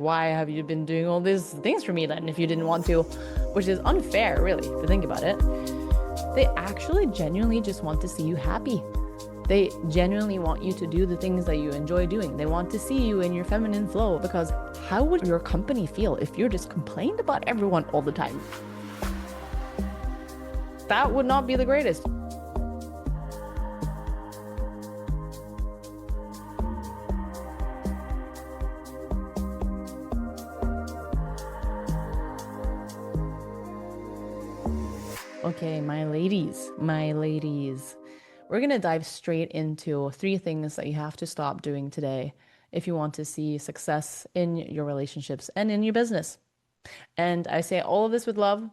why have you been doing all these things for me then if you didn't want to? Which is unfair, really, if you think about it. They actually genuinely just want to see you happy. They genuinely want you to do the things that you enjoy doing. They want to see you in your feminine flow because how would your company feel if you're just complained about everyone all the time? That would not be the greatest. Okay, my ladies, we're gonna dive straight into three things that you have to stop doing today if you want to see success in your relationships and in your business. And I say all of this with love,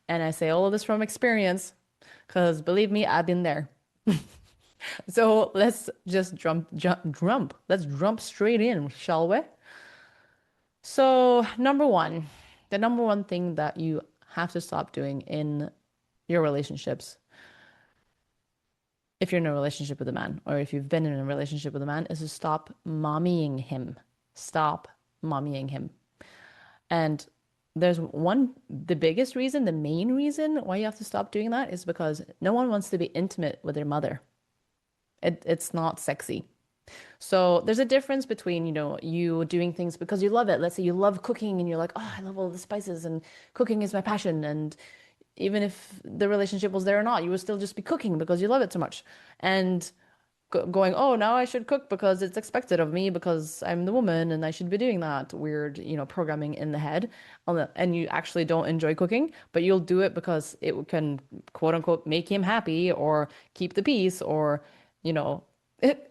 and I say all of this from experience, because believe me, I've been there. So let's just let's jump straight in, shall we? So, number one, the number one thing that you have to stop doing in your relationships, if you're in a relationship with a man, or if you've been in a relationship with a man, is to stop mommying him. Stop mommying him. And the biggest reason, the main reason why you have to stop doing that is because no one wants to be intimate with their mother. It's not sexy. So there's a difference between, you doing things because you love it. Let's say you love cooking and you're like, oh, I love all the spices and cooking is my passion. And even if the relationship was there or not, you would still just be cooking because you love it so much. And going, oh, now I should cook because it's expected of me because I'm the woman and I should be doing that weird, programming in the head. And you actually don't enjoy cooking, but you'll do it because it can quote unquote make him happy or keep the peace or, you know,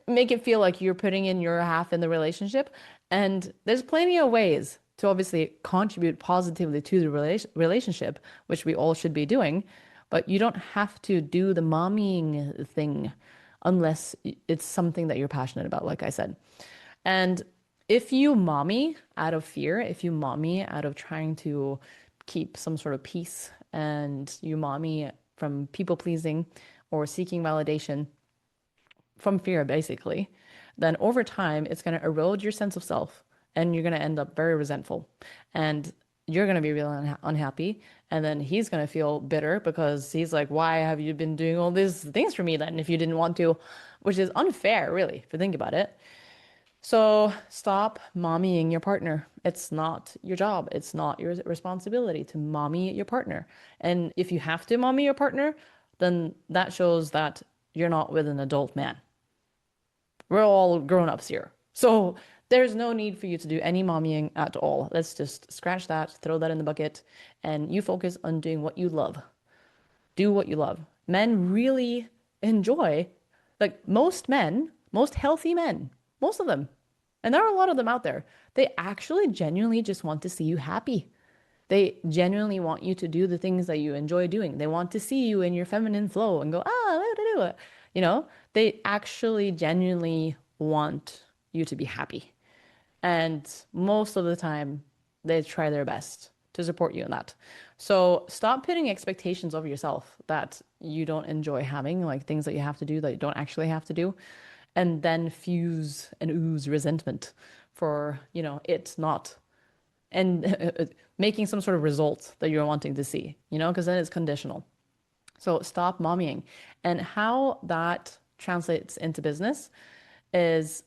make it feel like you're putting in your half in the relationship. And there's plenty of ways to obviously contribute positively to the relationship, which we all should be doing. But you don't have to do the mommying thing unless it's something that you're passionate about, like I said. And if you mommy out of fear, if you mommy out of trying to keep some sort of peace, and you mommy from people pleasing or seeking validation from fear, basically, then over time, it's going to erode your sense of self and you're going to end up very resentful. And you're going to be really unhappy. And then he's going to feel bitter because he's like, why have you been doing all these things for me then if you didn't want to? Which is unfair, really, if you think about it. So stop mommying your partner. It's not your job. It's not your responsibility to mommy your partner. And if you have to mommy your partner, then that shows that you're not with an adult man. We're all grown-ups here. So there's no need for you to do any mommying at all. Let's just scratch that, throw that in the bucket, and you focus on doing what you love. Do what you love. Men really enjoy, like most men, most healthy men, most of them, and there are a lot of them out there, they actually genuinely just want to see you happy. They genuinely want you to do the things that you enjoy doing. They want to see you in your feminine flow and go, ah, they actually genuinely want you to be happy. And most of the time, they try their best to support you in that. So stop putting expectations of yourself that you don't enjoy having, like things that you have to do that you don't actually have to do, and then fuse and ooze resentment for, it not and making some sort of result that you're wanting to see, because then it's conditional. So stop mommying. And how that translates into business is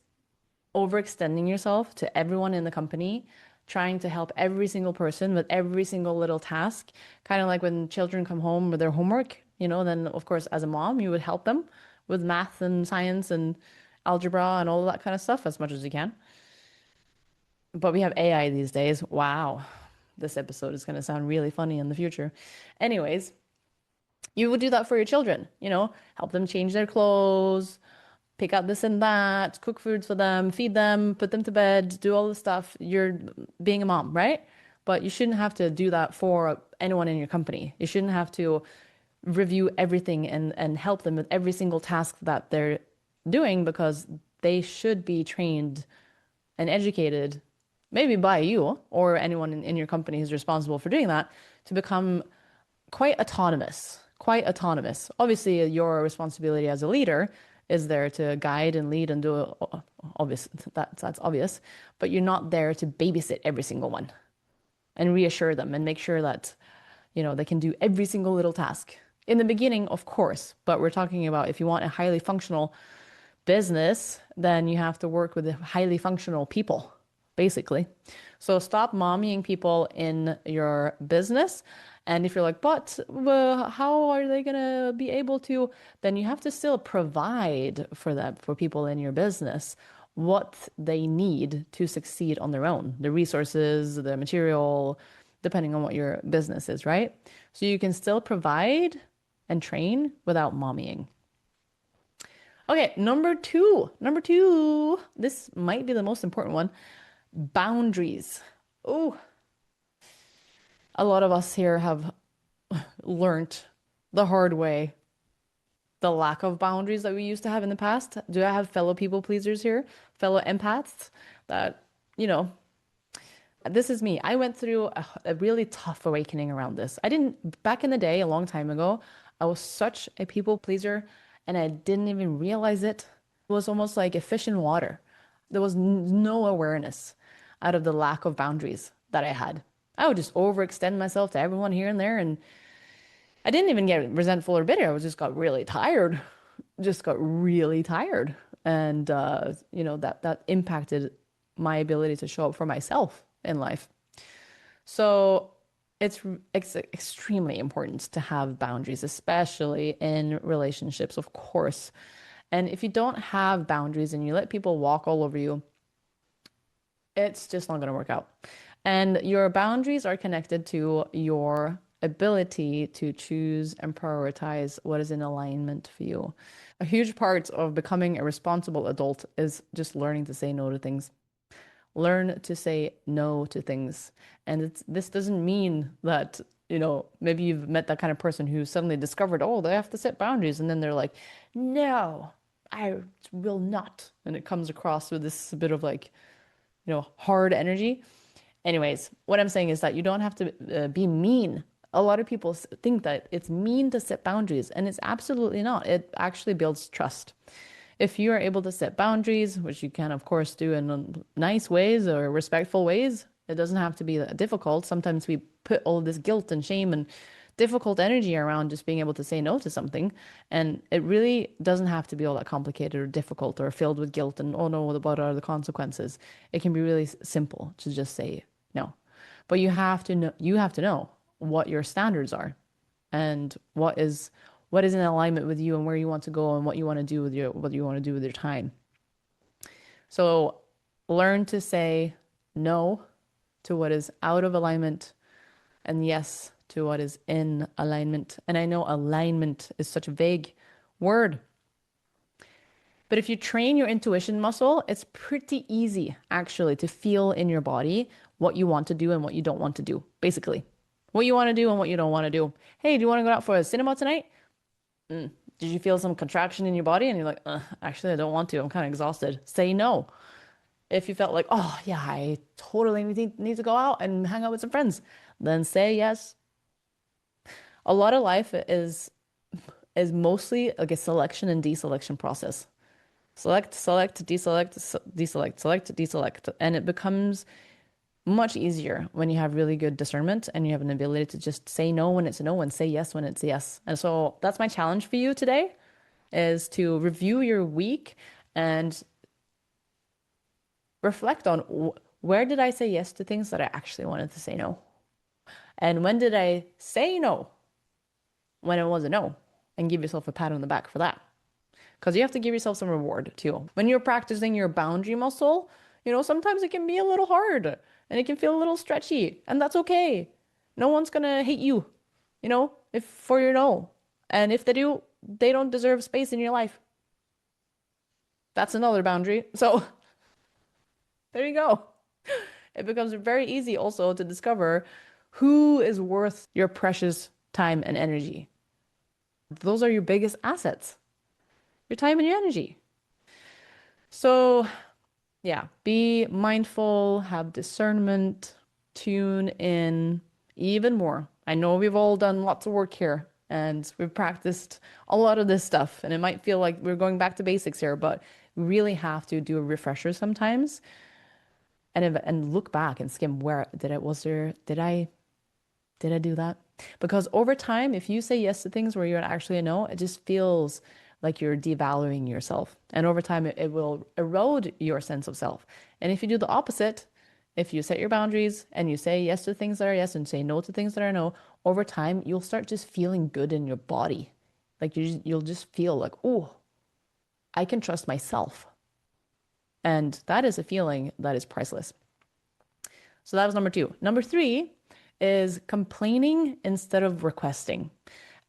overextending yourself to everyone in the company, trying to help every single person with every single little task. Kind of like when children come home with their homework, then of course, as a mom, you would help them with math and science and algebra and all that kind of stuff as much as you can. But we have AI these days. Wow. This episode is going to sound really funny in the future. Anyways, you would do that for your children, help them change their clothes, pick out this and that, cook foods for them, feed them, put them to bed, do all the stuff. You're being a mom, right? But you shouldn't have to do that for anyone in your company. You shouldn't have to review everything and help them with every single task that they're doing because they should be trained and educated, maybe by you or anyone in your company who's responsible for doing that, to become quite autonomous, quite autonomous. Obviously, your responsibility as a leader is there to guide and lead and do obvious that's obvious, but you're not there to babysit every single one and reassure them and make sure that, they can do every single little task. In the beginning, of course, but we're talking about if you want a highly functional business, then you have to work with highly functional people, basically. So stop mommying people in your business. And if you're like, but well, how are they going to be able to? Then you have to still provide for that, for people in your business, what they need to succeed on their own, the resources, the material, depending on what your business is, right? So you can still provide and train without mommying. Okay, number two. Number two. This might be the most important one. Boundaries. Oh, a lot of us here have learned the hard way the lack of boundaries that we used to have in the past. Do I have fellow people pleasers here? Fellow empaths that, you know, this is me. I went through a really tough awakening around this. I didn't, back in the day, a long time ago, I was such a people pleaser and I didn't even realize it. It was almost like a fish in water. There was no awareness out of the lack of boundaries that I had. I would just overextend myself to everyone here and there. And I didn't even get resentful or bitter. I was just got really tired, just got really tired. And, that impacted my ability to show up for myself in life. So it's extremely important to have boundaries, especially in relationships, of course. And if you don't have boundaries and you let people walk all over you, it's just not going to work out. And your boundaries are connected to your ability to choose and prioritize what is in alignment for you. A huge part of becoming a responsible adult is just learning to say no to things. Learn to say no to things. And this doesn't mean that, maybe you've met that kind of person who suddenly discovered, oh, they have to set boundaries. And then they're like, no, I will not. And it comes across with this bit of like, hard energy. Anyways, what I'm saying is that you don't have to be mean. A lot of people think that it's mean to set boundaries, and it's absolutely not. It actually builds trust. If you are able to set boundaries, which you can, of course, do in nice ways or respectful ways, it doesn't have to be that difficult. Sometimes we put all this guilt and shame and difficult energy around just being able to say no to something. And it really doesn't have to be all that complicated or difficult or filled with guilt and, oh no, what are the consequences? It can be really simple to just say no. But you have to know what your standards are and what is in alignment with you and where you want to go and what you want to do with your time. So learn to say no to what is out of alignment and yes to what is in alignment. And I know alignment is such a vague word, but if you train your intuition muscle, it's pretty easy actually to feel in your body what you want to do and what you don't want to do, basically. What you want to do and what you don't want to do. Hey, do you want to go out for a cinema tonight? Did you feel some contraction in your body? And you're like, actually, I don't want to. I'm kind of exhausted. Say no. If you felt like, oh, yeah, I totally need to go out and hang out with some friends, then say yes. A lot of life is mostly like a selection and deselection process. Select, select, deselect, deselect, select, deselect. And it becomes much easier when you have really good discernment and you have an ability to just say no when it's a no and say yes when it's a yes. And so that's my challenge for you today is to review your week and reflect on where did I say yes to things that I actually wanted to say no? And when did I say no when it was a no? And give yourself a pat on the back for that. Because you have to give yourself some reward too. When you're practicing your boundary muscle, sometimes it can be a little hard and it can feel a little stretchy, and that's okay. No one's gonna hate you, if for your no. And if they do, they don't deserve space in your life. That's another boundary. So there you go. It becomes very easy also to discover who is worth your precious time and energy. Those are your biggest assets, your time and your energy. So yeah, be mindful, have discernment, tune in even more. I know we've all done lots of work here and we've practiced a lot of this stuff. And it might feel like we're going back to basics here, but we really have to do a refresher sometimes and look back and skim where did it was there did I do that? Because over time, if you say yes to things where you're actually a no, it just feels like you're devaluing yourself. And over time, it will erode your sense of self. And if you do the opposite, if you set your boundaries and you say yes to things that are yes and say no to things that are no, over time, you'll start just feeling good in your body. Like you'll just feel like, oh, I can trust myself. And that is a feeling that is priceless. So that was number two. Number three is complaining instead of requesting.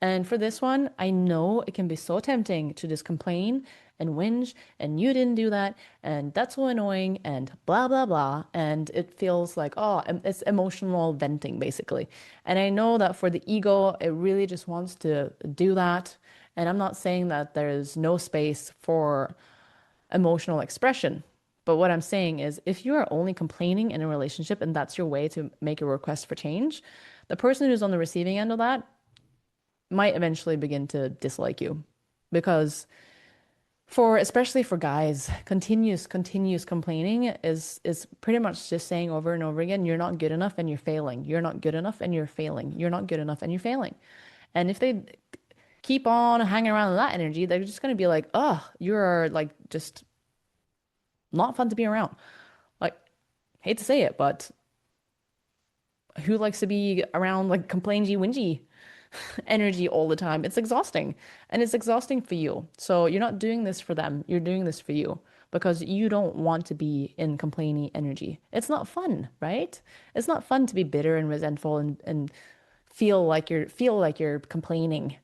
And for this one, I know it can be so tempting to just complain and whinge, and you didn't do that, and that's so annoying, and blah, blah, blah. And it feels like, oh, it's emotional venting, basically. And I know that for the ego, it really just wants to do that. And I'm not saying that there's no space for emotional expression. But what I'm saying is, if you are only complaining in a relationship and that's your way to make a request for change, the person who's on the receiving end of that might eventually begin to dislike you. Because especially for guys, continuous complaining is pretty much just saying over and over again, you're not good enough and you're failing. You're not good enough and you're failing. You're not good enough and you're failing. And if they keep on hanging around with that energy, they're just going to be like, oh, you're like just not fun to be around. Like, hate to say it, but who likes to be around like complainy, whingy energy all the time? It's exhausting. And it's exhausting for you. So you're not doing this for them. You're doing this for you because you don't want to be in complaining energy. It's not fun, right? It's not fun to be bitter and resentful and feel like you're complaining.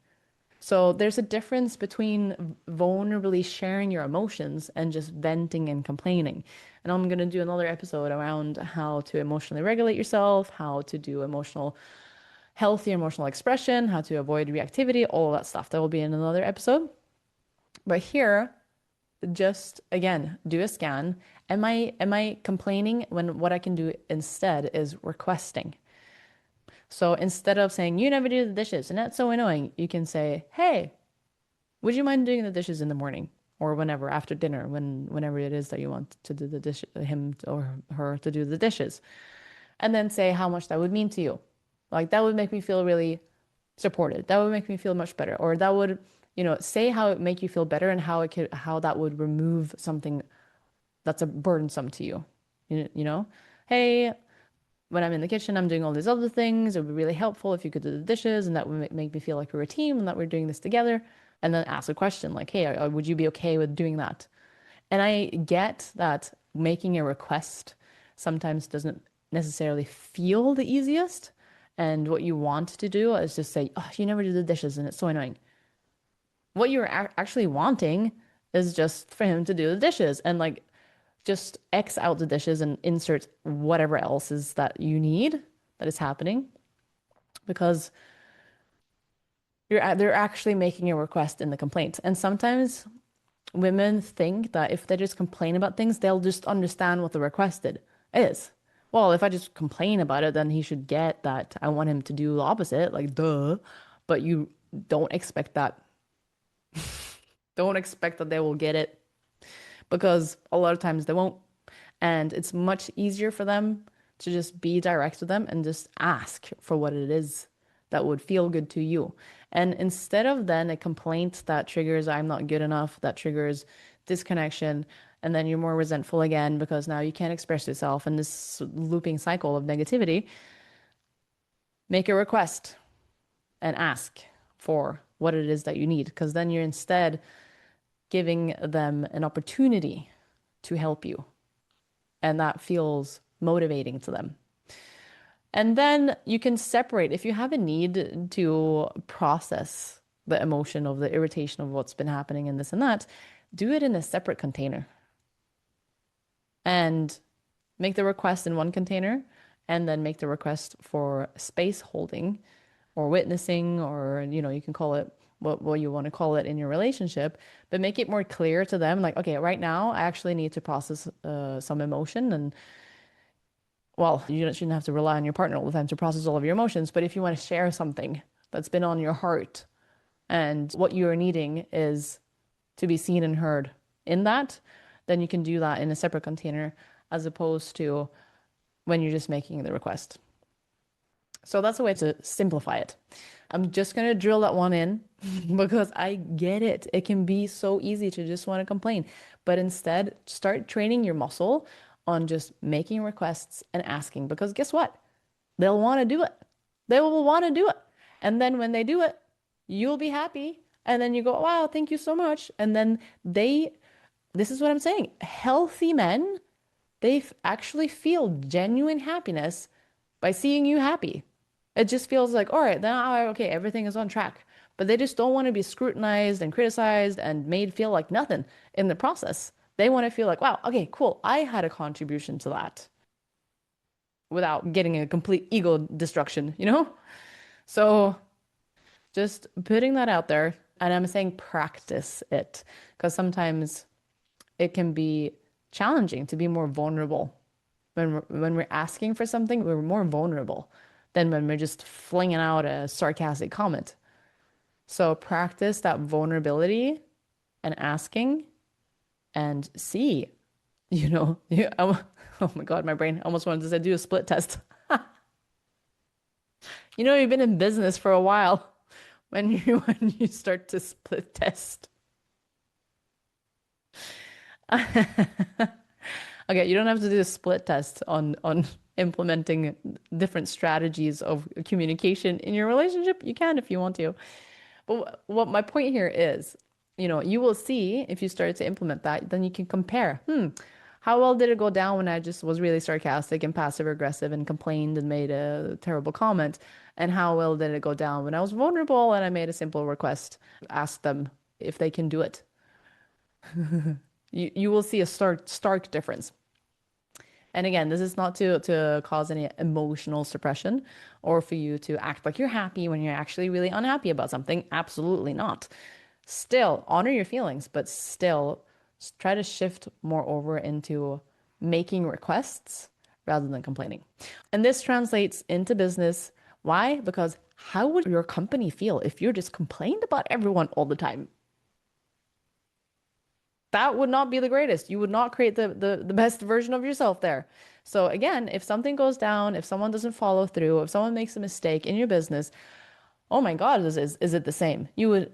So there's a difference between vulnerably sharing your emotions and just venting and complaining. And I'm going to do another episode around how to emotionally regulate yourself, how to do healthy emotional expression, how to avoid reactivity, all that stuff. That will be in another episode. But here, just again, do a scan. Am I complaining when what I can do instead is requesting? So instead of saying, you never do the dishes and that's so annoying, you can say, hey, would you mind doing the dishes in the morning or whenever after dinner, whenever it is that you want to do the dish, him or her to do the dishes, and then say how much that would mean to you. Like that would make me feel really supported. That would make me feel much better. Or that would, say how it make you feel better and how that would remove something that's a burdensome to you. Hey, when I'm in the kitchen, I'm doing all these other things. It would be really helpful if you could do the dishes, and that would make me feel like we're a team and that we're doing this together. And then ask a question like, hey, would you be okay with doing that? And I get that making a request sometimes doesn't necessarily feel the easiest. And what you want to do is just say, oh, you never do the dishes, and it's so annoying. What you're actually wanting is just for him to do the dishes and like just X out the dishes and insert whatever else is that you need that is happening because they're actually making a request in the complaint. And sometimes women think that if they just complain about things, they'll just understand what the requested is. Well, if I just complain about it, then he should get that I want him to do the opposite, like duh. But you don't expect that. Don't expect that they will get it because a lot of times they won't. And it's much easier for them to just be direct with them and just ask for what it is that would feel good to you. And instead of then a complaint that triggers, I'm not good enough, that triggers disconnection, and then you're more resentful again because now you can't express yourself in this looping cycle of negativity, make a request and ask for what it is that you need. Because then you're instead giving them an opportunity to help you. And that feels motivating to them. And then you can separate if you have a need to process the emotion of the irritation of what's been happening and this and that, do it in a separate container and make the request in one container and then make the request for space holding or witnessing or you can call it what you want to call it in your relationship, but make it more clear to them like, okay, right now I actually need to process some emotion. And well, you shouldn't have to rely on your partner all the time to process all of your emotions, but if you want to share something that's been on your heart and what you're needing is to be seen and heard in that, then you can do that in a separate container as opposed to when you're just making the request. So that's a way to simplify it. I'm just going to drill that one in because I get it. It can be so easy to just want to complain, but instead start training your muscle on just making requests and asking because guess what? They'll want to do it. They will want to do it. And then when they do it, you'll be happy. And then you go, wow, thank you so much. And then this is what I'm saying. Healthy men, actually feel genuine happiness by seeing you happy. It just feels like, all right, then okay, everything is on track. But they just don't want to be scrutinized and criticized and made feel like nothing in the process. They want to feel like, wow, okay, cool. I had a contribution to that without getting a complete ego destruction, you know? So just putting that out there. And I'm saying practice it because sometimes it can be challenging to be more vulnerable. When we're asking for something, we're more vulnerable than when we're just flinging out a sarcastic comment. So practice that vulnerability and asking and see, oh, oh my God, my brain almost wanted to say do a split test. You've been in business for a while when you start to split test. Okay, you don't have to do a split test on implementing different strategies of communication in your relationship. You can if you want to. But what my point here is, you will see if you start to implement that, then you can compare. How well did it go down when I just was really sarcastic and passive aggressive and complained and made a terrible comment? And how well did it go down when I was vulnerable and I made a simple request? Ask them if they can do it. You will see a stark difference. And again, this is not to cause any emotional suppression or for you to act like you're happy when you're actually really unhappy about something. Absolutely not. Still honor your feelings, but still try to shift more over into making requests rather than complaining. And this translates into business. Why? Because how would your company feel if you just complained about everyone all the time? That would not be the greatest. You would not create the best version of yourself there. So again, if something goes down, if someone doesn't follow through, if someone makes a mistake in your business, oh my God, is it the same? You would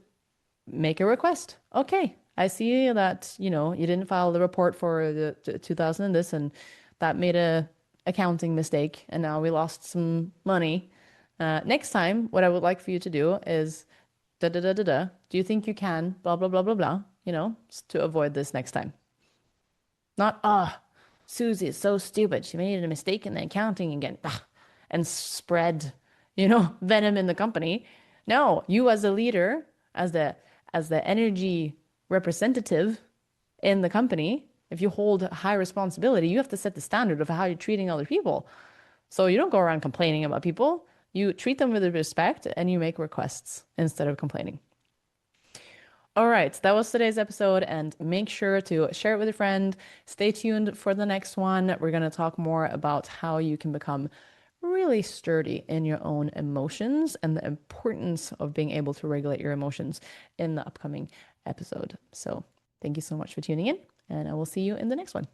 make a request. Okay, I see that, you didn't file the report for the 2000 and this, and that made a accounting mistake, and now we lost some money. Next time, what I would like for you to do is da da da da da. Do you think you can? Blah blah blah blah blah. To avoid this next time. Not Susie is so stupid. She made a mistake in the accounting again, and spread, venom in the company. No, you as a leader, as the energy representative in the company, if you hold high responsibility, you have to set the standard of how you're treating other people. So you don't go around complaining about people. You treat them with respect and you make requests instead of complaining. All right, that was today's episode, and make sure to share it with a friend. Stay tuned for the next one. We're going to talk more about how you can become really sturdy in your own emotions and the importance of being able to regulate your emotions in the upcoming episode. So, thank you so much for tuning in, and I will see you in the next one.